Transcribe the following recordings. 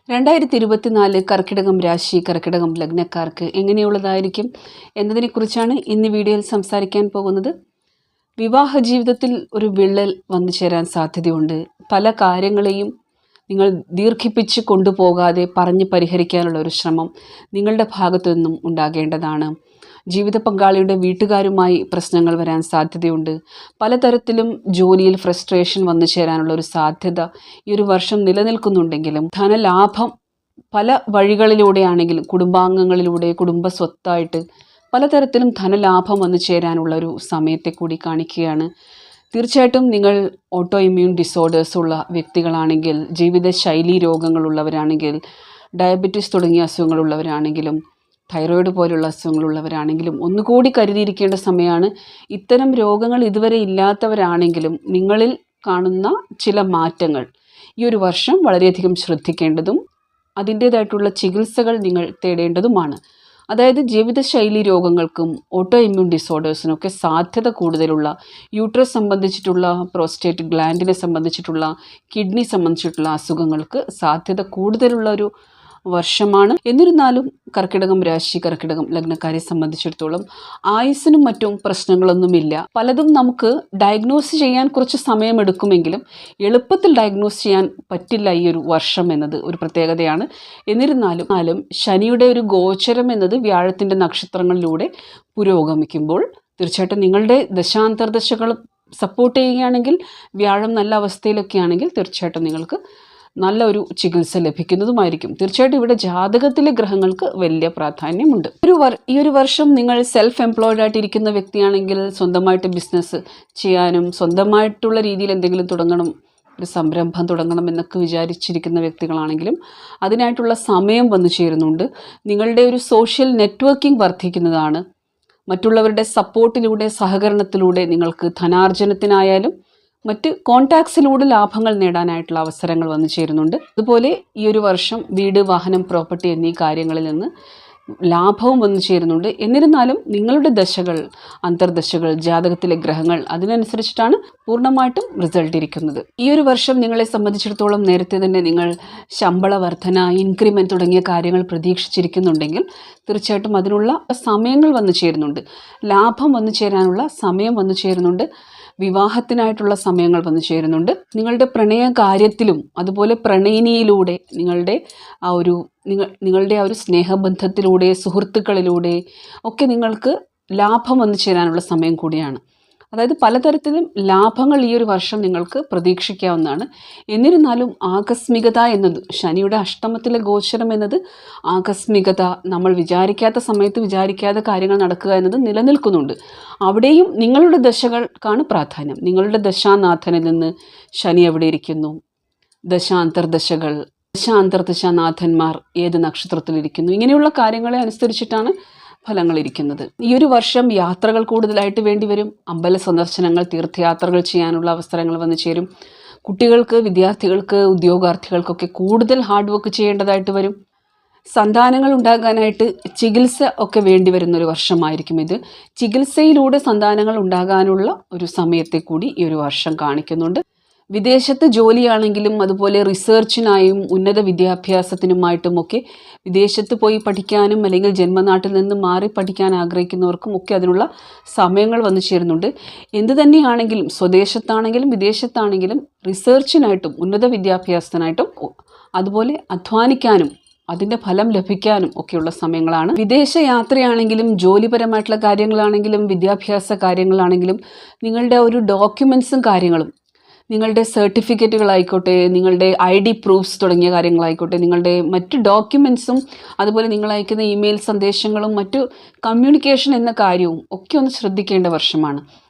2024 കർക്കിടകം രാശി കർക്കിടകം ലഗ്നക്കാർക്ക് എങ്ങനെയുള്ളതായിരിക്കും എന്നതിനെക്കുറിച്ചാണ് ഇന്ന് വീഡിയോയിൽ സംസാരിക്കാൻ പോകുന്നത്. വിവാഹ ജീവിതത്തിൽ ഒരു വിള്ളൽ വന്നു ചേരാൻ സാധ്യതയുണ്ട്. പല കാര്യങ്ങളെയും നിങ്ങൾ ദീർഘിപ്പിച്ച് കൊണ്ടുപോകാതെ പറഞ്ഞ് പരിഹരിക്കാനുള്ള ഒരു ശ്രമം നിങ്ങളുടെ ഭാഗത്തു നിന്നും ഉണ്ടാകേണ്ടതാണ്. ജീവിത പങ്കാളിയുടെ വീട്ടുകാരുമായി പ്രശ്നങ്ങൾ വരാൻ സാധ്യതയുണ്ട്. പലതരത്തിലും ജോലിയിൽ ഫ്രസ്ട്രേഷൻ വന്നു ചേരാനുള്ള ഒരു സാധ്യത ഈ ഒരു വർഷം നിലനിൽക്കുന്നുണ്ടെങ്കിലും ധനലാഭം പല വഴികളിലൂടെയാണെങ്കിലും കുടുംബാംഗങ്ങളിലൂടെ കുടുംബ സ്വത്തായിട്ട് പലതരത്തിലും ധനലാഭം വന്നു ചേരാനുള്ള ഒരു സമയത്തെ കൂടി കാണിക്കുകയാണ്. തീർച്ചയായിട്ടും നിങ്ങൾ ഓട്ടോ ഇമ്മ്യൂൺ ഡിസോർഡേഴ്സ് ഉള്ള വ്യക്തികളാണെങ്കിൽ, ജീവിതശൈലി രോഗങ്ങളുള്ളവരാണെങ്കിൽ, ഡയബറ്റീസ് തുടങ്ങിയ അസുഖങ്ങളുള്ളവരാണെങ്കിലും, തൈറോയിഡ് പോലുള്ള അസുഖങ്ങളുള്ളവരാണെങ്കിലും ഒന്നുകൂടി കരുതിയിരിക്കേണ്ട സമയമാണ്. ഇത്തരം രോഗങ്ങൾ ഇതുവരെ ഇല്ലാത്തവരാണെങ്കിലും നിങ്ങളിൽ കാണുന്ന ചില മാറ്റങ്ങൾ ഈ ഒരു വർഷം വളരെയധികം ശ്രദ്ധിക്കേണ്ടതും അതിൻ്റേതായിട്ടുള്ള ചികിത്സകൾ നിങ്ങൾ തേടേണ്ടതുമാണ്. അതായത് ജീവിതശൈലി രോഗങ്ങൾക്കും ഓട്ടോ ഇമ്മ്യൂൺ ഡിസോർഡേഴ്സിനൊക്കെ സാധ്യത കൂടുതലുള്ള, യൂട്രസ് സംബന്ധിച്ചിട്ടുള്ള, പ്രോസ്റ്റേറ്റ് ഗ്ലാൻഡിനെ സംബന്ധിച്ചിട്ടുള്ള, കിഡ്നി സംബന്ധിച്ചിട്ടുള്ള അസുഖങ്ങൾക്ക് സാധ്യത കൂടുതലുള്ള ഒരു വർഷമാണ്. എന്നിരുന്നാലും കർക്കിടകം രാശി കർക്കിടകം ലഗ്നക്കാരെ സംബന്ധിച്ചിടത്തോളം ആയുസ്സിനും മറ്റും പ്രശ്നങ്ങളൊന്നുമില്ല. പലതും നമുക്ക് ഡയഗ്നോസ് ചെയ്യാൻ കുറച്ച് സമയമെടുക്കുമെങ്കിലും എളുപ്പത്തിൽ ഡയഗ്നോസ് ചെയ്യാൻ പറ്റില്ല ഈ ഒരു വർഷം എന്നത് ഒരു പ്രത്യേകതയാണ്. എന്നിരുന്നാലും ശനിയുടെ ഒരു ഗോചരം എന്നത് വ്യാഴത്തിൻ്റെ നക്ഷത്രങ്ങളിലൂടെ പുരോഗമിക്കുമ്പോൾ തീർച്ചയായിട്ടും നിങ്ങളുടെ ദശാന്തർദശകൾ സപ്പോർട്ട് ചെയ്യുകയാണെങ്കിൽ, വ്യാഴം നല്ല അവസ്ഥയിലൊക്കെ ആണെങ്കിൽ തീർച്ചയായിട്ടും നിങ്ങൾക്ക് നല്ല ഒരു ചികിത്സ ലഭിക്കുന്നതുമായിരിക്കും. തീർച്ചയായിട്ടും ഇവിടെ ജാതകത്തിലെ ഗ്രഹങ്ങൾക്ക് വലിയ പ്രാധാന്യമുണ്ട്. ഈ ഒരു വർഷം നിങ്ങൾ സെൽഫ് എംപ്ലോയ്ഡ് ആയിട്ടിരിക്കുന്ന വ്യക്തിയാണെങ്കിൽ സ്വന്തമായിട്ട് ബിസിനസ് ചെയ്യാനും സ്വന്തമായിട്ടുള്ള രീതിയിൽ എന്തെങ്കിലും തുടങ്ങണം, ഒരു സംരംഭം തുടങ്ങണം എന്നൊക്കെ വിചാരിച്ചിരിക്കുന്ന വ്യക്തികളാണെങ്കിലും അതിനായിട്ടുള്ള സമയം വന്നു ചേരുന്നുണ്ട്. നിങ്ങളുടെ ഒരു സോഷ്യൽ നെറ്റ്വർക്കിംഗ് വർദ്ധിക്കുന്നതാണ്. മറ്റുള്ളവരുടെ സപ്പോർട്ടിലൂടെ, സഹകരണത്തിലൂടെ നിങ്ങൾക്ക് ധനാർജനത്തിനായാലും മറ്റ് കോൺടാക്ട്സിലൂടെ ലാഭങ്ങൾ നേടാനായിട്ടുള്ള അവസരങ്ങൾ വന്നു ചേരുന്നുണ്ട്. അതുപോലെ ഈ ഒരു വർഷം വീട്, വാഹനം, പ്രോപ്പർട്ടി എന്നീ കാര്യങ്ങളിൽ നിന്ന് ലാഭവും വന്നു ചേരുന്നുണ്ട്. എന്നിരുന്നാലും നിങ്ങളുടെ ദശകൾ, അന്തർദശകൾ, ജാതകത്തിലെ ഗ്രഹങ്ങൾ അതിനനുസരിച്ചിട്ടാണ് പൂർണ്ണമായിട്ടും റിസൾട്ട് ഇരിക്കുന്നത്. ഈ ഒരു വർഷം നിങ്ങളെ സംബന്ധിച്ചിടത്തോളം നേരത്തെ തന്നെ നിങ്ങൾ ശമ്പള വർധന, ഇൻക്രിമെൻറ്റ് തുടങ്ങിയ കാര്യങ്ങൾ പ്രതീക്ഷിച്ചിരിക്കുന്നുണ്ടെങ്കിൽ തീർച്ചയായിട്ടും അതിനുള്ള സമയങ്ങൾ വന്നു ചേരുന്നുണ്ട്. ലാഭം വന്നു ചേരാനുള്ള സമയം വന്നു ചേരുന്നുണ്ട്. വിവാഹത്തിനായിട്ടുള്ള സമയങ്ങൾ വന്നു ചേരുന്നുണ്ട്. നിങ്ങളുടെ പ്രണയ കാര്യത്തിലും അതുപോലെ പ്രണയിനിയിലൂടെ നിങ്ങളുടെ ആ ഒരു സ്നേഹബന്ധത്തിലൂടെ, സുഹൃത്തുക്കളിലൂടെ ഒക്കെ നിങ്ങൾക്ക് ലാഭം വന്നു ചേരാനുള്ള സമയം കൂടിയാണ്. അതായത് പലതരത്തിലും ലാഭങ്ങൾ ഈ ഒരു വർഷം നിങ്ങൾക്ക് പ്രതീക്ഷിക്കാവുന്നതാണ്. എന്നിരുന്നാലും ആകസ്മികത എന്നത്, ശനിയുടെ അഷ്ടമത്തിലെ ഗോചരം എന്നത് ആകസ്മികത, നമ്മൾ വിചാരിക്കാത്ത സമയത്ത് വിചാരിക്കാത്ത കാര്യങ്ങൾ നടക്കുക എന്നത് നിലനിൽക്കുന്നുണ്ട്. അവിടെയും നിങ്ങളുടെ ദശകൾക്കാണ് പ്രാധാന്യം. നിങ്ങളുടെ ദശാനാഥനിൽ നിന്ന് ശനി എവിടെ ഇരിക്കുന്നു, ദശാന്തർദശകൾ, ദശാന്തർദശാനാഥന്മാർ ഏത് നക്ഷത്രത്തിലിരിക്കുന്നു, ഇങ്ങനെയുള്ള കാര്യങ്ങളെ അനുസരിച്ചിട്ടാണ് ഫലങ്ങളിരിക്കുന്നത്. ഈ ഒരു വർഷം യാത്രകൾ കൂടുതലായിട്ട് വേണ്ടിവരും. അമ്പല സന്ദർശനങ്ങൾ, തീർത്ഥയാത്രകൾ ചെയ്യാനുള്ള അവസരങ്ങൾ വന്നു ചേരും. കുട്ടികൾക്ക്, വിദ്യാർത്ഥികൾക്ക്, ഉദ്യോഗാർത്ഥികൾക്കൊക്കെ കൂടുതൽ ഹാർഡ് വർക്ക് ചെയ്യേണ്ടതായിട്ട് വരും. സന്താനങ്ങൾ ഉണ്ടാകാനായിട്ട് ചികിത്സ ഒക്കെ വേണ്ടി വരുന്നൊരു വർഷമായിരിക്കും ഇത്. ചികിത്സയിലൂടെ സന്താനങ്ങൾ ഉണ്ടാകാനുള്ള ഒരു സമയത്തെ കൂടി ഈ ഒരു വർഷം കാണിക്കുന്നുണ്ട്. വിദേശത്ത് ജോലിയാണെങ്കിലും അതുപോലെ റിസർച്ചിനായും ഉന്നത വിദ്യാഭ്യാസത്തിനുമായിട്ടുമൊക്കെ വിദേശത്ത് പോയി പഠിക്കാനും അല്ലെങ്കിൽ ജന്മനാട്ടിൽ നിന്ന് മാറി പഠിക്കാൻ ആഗ്രഹിക്കുന്നവർക്കും ഒക്കെ അതിനുള്ള സമയങ്ങൾ വന്നു ചേരുന്നുണ്ട്. എന്തു തന്നെയാണെങ്കിലും, സ്വദേശത്താണെങ്കിലും വിദേശത്താണെങ്കിലും റിസർച്ചിനായിട്ടും ഉന്നത വിദ്യാഭ്യാസത്തിനായിട്ടും അതുപോലെ അധ്വാനിക്കാനും അതിൻ്റെ ഫലം ലഭിക്കാനും ഒക്കെയുള്ള സമയങ്ങളാണ്. വിദേശ യാത്രയാണെങ്കിലും ജോലിപരമായിട്ടുള്ള കാര്യങ്ങളാണെങ്കിലും വിദ്യാഭ്യാസ കാര്യങ്ങളാണെങ്കിലും നിങ്ങളുടെ ഒരു ഡോക്യുമെൻറ്റ്സും കാര്യങ്ങളും, നിങ്ങളുടെ സർട്ടിഫിക്കറ്റുകളായിക്കോട്ടെ, നിങ്ങളുടെ ID പ്രൂഫ്സ് തുടങ്ങിയ കാര്യങ്ങളായിക്കോട്ടെ, നിങ്ങളുടെ മറ്റ് ഡോക്യുമെൻറ്റ്സും അതുപോലെ നിങ്ങൾ അയക്കുന്ന ഇമെയിൽ സന്ദേശങ്ങളും മറ്റു കമ്മ്യൂണിക്കേഷൻ എന്ന കാര്യവും ഒക്കെ ഒന്ന് ശ്രദ്ധിക്കേണ്ട വർഷമാണ്.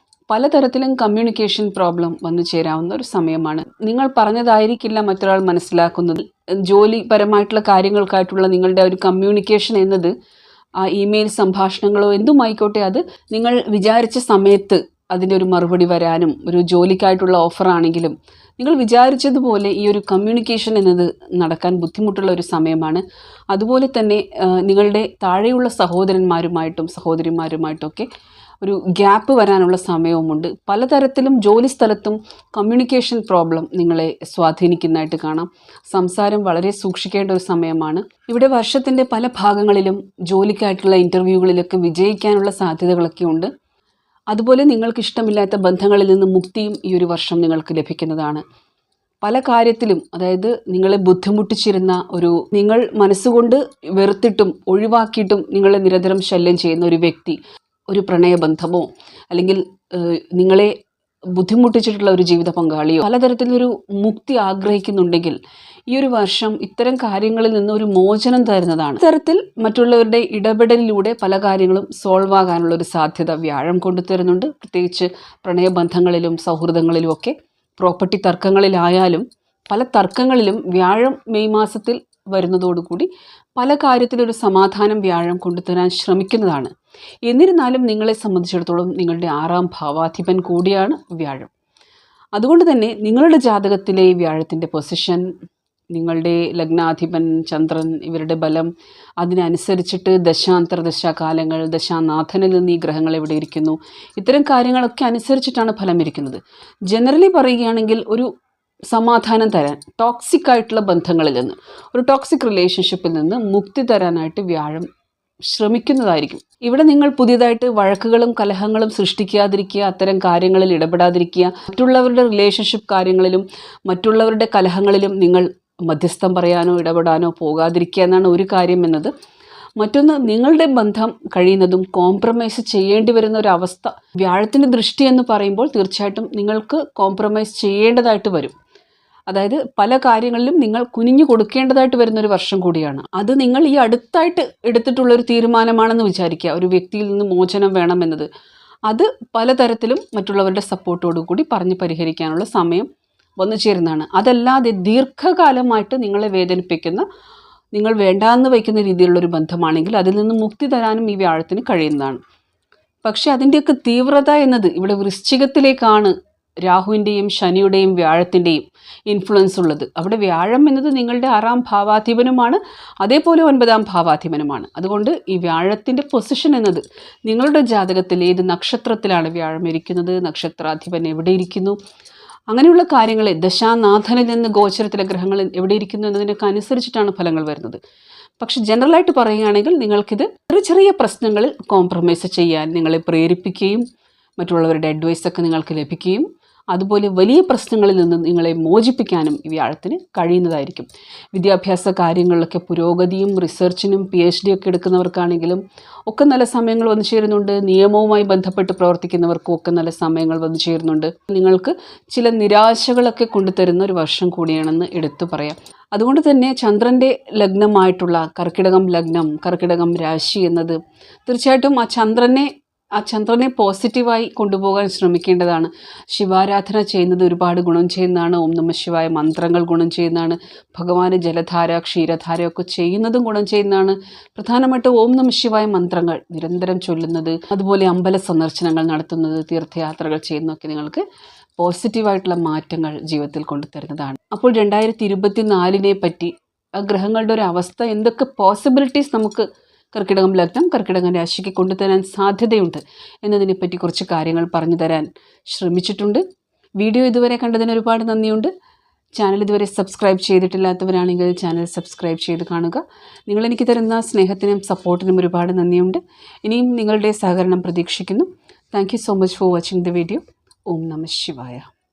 പലതരത്തിലും കമ്മ്യൂണിക്കേഷൻ പ്രോബ്ലം വന്നു ചേരാവുന്ന ഒരു സമയമാണ്. നിങ്ങൾ പറഞ്ഞതായിരിക്കില്ല മറ്റൊരാൾ മനസ്സിലാക്കുന്നത്. ജോലിപരമായിട്ടുള്ള കാര്യങ്ങൾക്കായിട്ടുള്ള നിങ്ങളുടെ ഒരു കമ്മ്യൂണിക്കേഷൻ എന്നത് ആ ഇമെയിൽ സംഭാഷണങ്ങളോ എന്തുമായിക്കോട്ടെ, അത് നിങ്ങൾ വിചാരിച്ച സമയത്ത് അതിൻ്റെ ഒരു മറുപടി വരാനും, ഒരു ജോലിക്കായിട്ടുള്ള ഓഫറാണെങ്കിലും നിങ്ങൾ വിചാരിച്ചതുപോലെ ഈ ഒരു കമ്മ്യൂണിക്കേഷൻ എന്നത് നടക്കാൻ ബുദ്ധിമുട്ടുള്ള ഒരു സമയമാണ്. അതുപോലെ തന്നെ നിങ്ങളുടെ താഴെയുള്ള സഹോദരന്മാരുമായിട്ടും സഹോദരിമാരുമായിട്ടൊക്കെ ഒരു ഗ്യാപ്പ് വരാനുള്ള സമയവുമുണ്ട്. പലതരത്തിലും ജോലി സ്ഥലത്തും കമ്മ്യൂണിക്കേഷൻ പ്രോബ്ലം നിങ്ങളെ സ്വാധീനിക്കുന്നതായിട്ട് കാണാം. സംസാരം വളരെ സൂക്ഷിക്കേണ്ട ഒരു സമയമാണ്. ഇവിടെ വർഷത്തിൻ്റെ പല ഭാഗങ്ങളിലും ജോലിക്കായിട്ടുള്ള ഇൻ്റർവ്യൂകളിലൊക്കെ വിജയിക്കാനുള്ള സാധ്യതകളൊക്കെ ഉണ്ട്. അതുപോലെ നിങ്ങൾക്ക് ഇഷ്ടമില്ലാത്ത ബന്ധങ്ങളിൽ നിന്ന് മുക്തിയും ഈ ഒരു വർഷം നിങ്ങൾക്ക് ലഭിക്കുന്നതാണ്. പല കാര്യത്തിലും, അതായത് നിങ്ങളെ ബുദ്ധിമുട്ടിച്ചിരുന്ന നിങ്ങൾ മനസ്സുകൊണ്ട് വെറുത്തിട്ടും ഒഴിവാക്കിയിട്ടും നിങ്ങളെ നിരന്തരം ശല്യം ചെയ്യുന്ന ഒരു വ്യക്തി, ഒരു പ്രണയബന്ധമോ അല്ലെങ്കിൽ നിങ്ങളെ ബുദ്ധിമുട്ടിച്ചിട്ടുള്ള ഒരു ജീവിത പങ്കാളിയോ പലതരത്തിലൊരു മുക്തി ആഗ്രഹിക്കുന്നുണ്ടെങ്കിൽ ഈ ഒരു വർഷം ഇത്തരം കാര്യങ്ങളിൽ നിന്ന് ഒരു മോചനം തരുന്നതാണ്. ഇത്തരത്തിൽ മറ്റുള്ളവരുടെ ഇടപെടലിലൂടെ പല കാര്യങ്ങളും സോൾവ് ആകാനുള്ള ഒരു സാധ്യത വ്യാഴം കൊണ്ടുതരുന്നുണ്ട്. പ്രത്യേകിച്ച് പ്രണയബന്ധങ്ങളിലും സൗഹൃദങ്ങളിലും ഒക്കെ, പ്രോപ്പർട്ടി തർക്കങ്ങളിലായാലും പല തർക്കങ്ങളിലും വ്യാഴം മെയ് മാസത്തിൽ വരുന്നതോടുകൂടി പല കാര്യത്തിലൊരു സമാധാനം വ്യാഴം കൊണ്ടുതരാൻ ശ്രമിക്കുന്നതാണ്. എന്നിരുന്നാലും നിങ്ങളെ സംബന്ധിച്ചിടത്തോളം നിങ്ങളുടെ 6ാം ഭാവാധിപൻ കൂടിയാണ് വ്യാഴം. അതുകൊണ്ട് തന്നെ നിങ്ങളുടെ ജാതകത്തിലെ വ്യാഴത്തിൻ്റെ പൊസിഷൻ, നിങ്ങളുടെ ലഗ്നാധിപൻ ചന്ദ്രൻ, ഇവരുടെ ബലം, അതിനനുസരിച്ചിട്ട് ദശാന്തർദശാകാലങ്ങൾ, ദശാനാഥനിൽ നിന്ന് ഈ ഗ്രഹങ്ങൾ എവിടെ ഇരിക്കുന്നു, ഇത്തരം കാര്യങ്ങളൊക്കെ അനുസരിച്ചിട്ടാണ് ഫലം ഇരിക്കുന്നത്. ജനറലി പറയുകയാണെങ്കിൽ ഒരു സമാധാനം തരാൻ, ടോക്സിക് ആയിട്ടുള്ള ബന്ധങ്ങളിൽ നിന്ന്, ഒരു ടോക്സിക് റിലേഷൻഷിപ്പിൽ നിന്ന് മുക്തി തരാനായിട്ട് വ്യാഴം ശ്രമിക്കുന്നതായിരിക്കും. ഇവിടെ നിങ്ങൾ പുതിയതായിട്ട് വഴക്കുകളും കലഹങ്ങളും സൃഷ്ടിക്കാതിരിക്കുക, അത്തരം കാര്യങ്ങളിൽ ഇടപെടാതിരിക്കുക, മറ്റുള്ളവരുടെ റിലേഷൻഷിപ്പ് കാര്യങ്ങളിലും മറ്റുള്ളവരുടെ കലഹങ്ങളിലും നിങ്ങൾ മധ്യസ്ഥം പറയാനോ ഇടപെടാനോ പോകാതിരിക്കുക എന്നാണ് ഒരു കാര്യം എന്നത്. മറ്റൊന്ന്, നിങ്ങളുടെ ബന്ധം കഴിയുന്നതും കോംപ്രമൈസ് ചെയ്യേണ്ടി വരുന്ന ഒരു അവസ്ഥ, വ്യാഴത്തിൻ്റെ ദൃഷ്ടി എന്ന് പറയുമ്പോൾ തീർച്ചയായിട്ടും നിങ്ങൾക്ക് കോംപ്രമൈസ് ചെയ്യേണ്ടതായിട്ട് വരും. അതായത് പല കാര്യങ്ങളിലും നിങ്ങൾ കുനിഞ്ഞു കൊടുക്കേണ്ടതായിട്ട് വരുന്നൊരു വർഷം കൂടിയാണ്. അത് നിങ്ങൾ ഈ അടുത്തായിട്ട് എടുത്തിട്ടുള്ളൊരു തീരുമാനമാണെന്ന് വിചാരിക്കുക. ഒരു വ്യക്തിയിൽ നിന്ന് മോചനം വേണമെന്നത്, അത് പലതരത്തിലും മറ്റുള്ളവരുടെ സപ്പോർട്ടോടു കൂടി പറഞ്ഞ് പരിഹരിക്കാനുള്ള സമയം വന്നു ചേരുന്നതാണ്. അതല്ലാതെ ദീർഘകാലമായിട്ട് നിങ്ങളെ വേദനിപ്പിക്കുന്ന, നിങ്ങൾ വേണ്ടാന്ന് വയ്ക്കുന്ന രീതിയിലുള്ളൊരു ബന്ധമാണെങ്കിൽ അതിൽ നിന്ന് മുക്തി തരാനും ഈ വ്യാഴത്തിന് കഴിയുന്നതാണ്. പക്ഷേ അതിൻ്റെയൊക്കെ തീവ്രത എന്നത് ഇവിടെ വൃശ്ചികത്തിലേക്കാണ് രാഹുവിൻ്റെയും ശനിയുടെയും വ്യാഴത്തിൻ്റെയും ഇൻഫ്ലുവൻസ് ഉള്ളത്. അവിടെ വ്യാഴം എന്നത് നിങ്ങളുടെ 6ാം ഭാവാധിപനുമാണ്, അതേപോലെ 9ാം ഭാവാധിപനുമാണ്. അതുകൊണ്ട് ഈ വ്യാഴത്തിൻ്റെ പൊസിഷൻ എന്നത് നിങ്ങളുടെ ജാതകത്തിൽ ഏത് നക്ഷത്രത്തിലാണ് വ്യാഴം ഇരിക്കുന്നത്, നക്ഷത്രാധിപൻ എവിടെ ഇരിക്കുന്നു, അങ്ങനെയുള്ള കാര്യങ്ങളെ ദശാനാഥനിൽ നിന്ന് ഗോചരത്തിലെ ഗ്രഹങ്ങൾ എവിടെ ഇരിക്കുന്നു എന്നതിനൊക്കെ അനുസരിച്ചിട്ടാണ് ഫലങ്ങൾ വരുന്നത്. പക്ഷെ ജനറലായിട്ട് പറയുകയാണെങ്കിൽ നിങ്ങൾക്കിത് ചെറിയ പ്രശ്നങ്ങളിൽ കോംപ്രമൈസ് ചെയ്യാൻ നിങ്ങളെ പ്രേരിപ്പിക്കുകയും മറ്റുള്ളവരുടെ അഡ്വൈസൊക്കെ നിങ്ങൾക്ക് ലഭിക്കുകയും അതുപോലെ വലിയ പ്രശ്നങ്ങളിൽ നിന്ന് നിങ്ങളെ മോചിപ്പിക്കാനും ഈ വ്യാഴത്തിന് കഴിയുന്നതായിരിക്കും. വിദ്യാഭ്യാസ കാര്യങ്ങളിലൊക്കെ പുരോഗതിയും റിസർച്ചിനും PhD ഒക്കെ എടുക്കുന്നവർക്കാണെങ്കിലും ഒക്കെ നല്ല സമയങ്ങൾ വന്നു ചേരുന്നുണ്ട്. നിയമവുമായി ബന്ധപ്പെട്ട് പ്രവർത്തിക്കുന്നവർക്കും ഒക്കെ നല്ല സമയങ്ങൾ വന്നു ചേരുന്നുണ്ട്. നിങ്ങൾക്ക് ചില നിരാശകളൊക്കെ കൊണ്ടുതരുന്ന ഒരു വർഷം കൂടിയാണെന്ന് എടുത്തു പറയാം. അതുകൊണ്ട് തന്നെ ചന്ദ്രൻ്റെ ലഗ്നമായിട്ടുള്ള കർക്കിടകം ലഗ്നം, കർക്കിടകം രാശി എന്നത് തീർച്ചയായിട്ടും ആ ചന്ദ്രനെ പോസിറ്റീവായി കൊണ്ടുപോകാൻ ശ്രമിക്കേണ്ടതാണ്. ശിവാരാധന ചെയ്യുന്നത് ഒരുപാട് ഗുണം ചെയ്യുന്നതാണ്. ഓം നമഃ ശിവായ മന്ത്രങ്ങൾ ഗുണം ചെയ്യുന്നതാണ്. ഭഗവാന് ജലധാര, ക്ഷീരധാരയൊക്കെ ചെയ്യുന്നതും ഗുണം ചെയ്യുന്നതാണ്. പ്രധാനമായിട്ട് ഓം നമഃ ശിവായ മന്ത്രങ്ങൾ നിരന്തരം ചൊല്ലുന്നത്, അതുപോലെ അമ്പല സന്ദർശനങ്ങൾ നടത്തുന്നത്, തീർത്ഥയാത്രകൾ ചെയ്യുന്നതൊക്കെ നിങ്ങൾക്ക് പോസിറ്റീവായിട്ടുള്ള മാറ്റങ്ങൾ ജീവിതത്തിൽ കൊണ്ടുതരുന്നതാണ്. അപ്പോൾ 2024 പറ്റി ആ ഗ്രഹങ്ങളുടെ ഒരു അവസ്ഥ, എന്തൊക്കെ പോസിബിലിറ്റീസ് നമുക്ക് കർക്കിടകം ലഗ്നം, കർക്കിടകം രാശിക്ക് കൊണ്ടുതരാൻ സാധ്യതയുണ്ട് എന്നതിനെപ്പറ്റി കുറച്ച് കാര്യങ്ങൾ പറഞ്ഞു തരാൻ ശ്രമിച്ചിട്ടുണ്ട്. വീഡിയോ ഇതുവരെ കണ്ടതിന് ഒരുപാട് നന്ദിയുണ്ട്. ചാനൽ ഇതുവരെ സബ്സ്ക്രൈബ് ചെയ്തിട്ടില്ലാത്തവരാണെങ്കിൽ ചാനൽ സബ്സ്ക്രൈബ് ചെയ്ത് കാണുക. നിങ്ങളെനിക്ക് തരുന്ന സ്നേഹത്തിനും സപ്പോർട്ടിനും ഒരുപാട് നന്ദിയുണ്ട്. ഇനിയും നിങ്ങളുടെ സഹകരണം പ്രതീക്ഷിക്കുന്നു. Thank you so much for watching the video. ഓം നമഃ ശിവായ.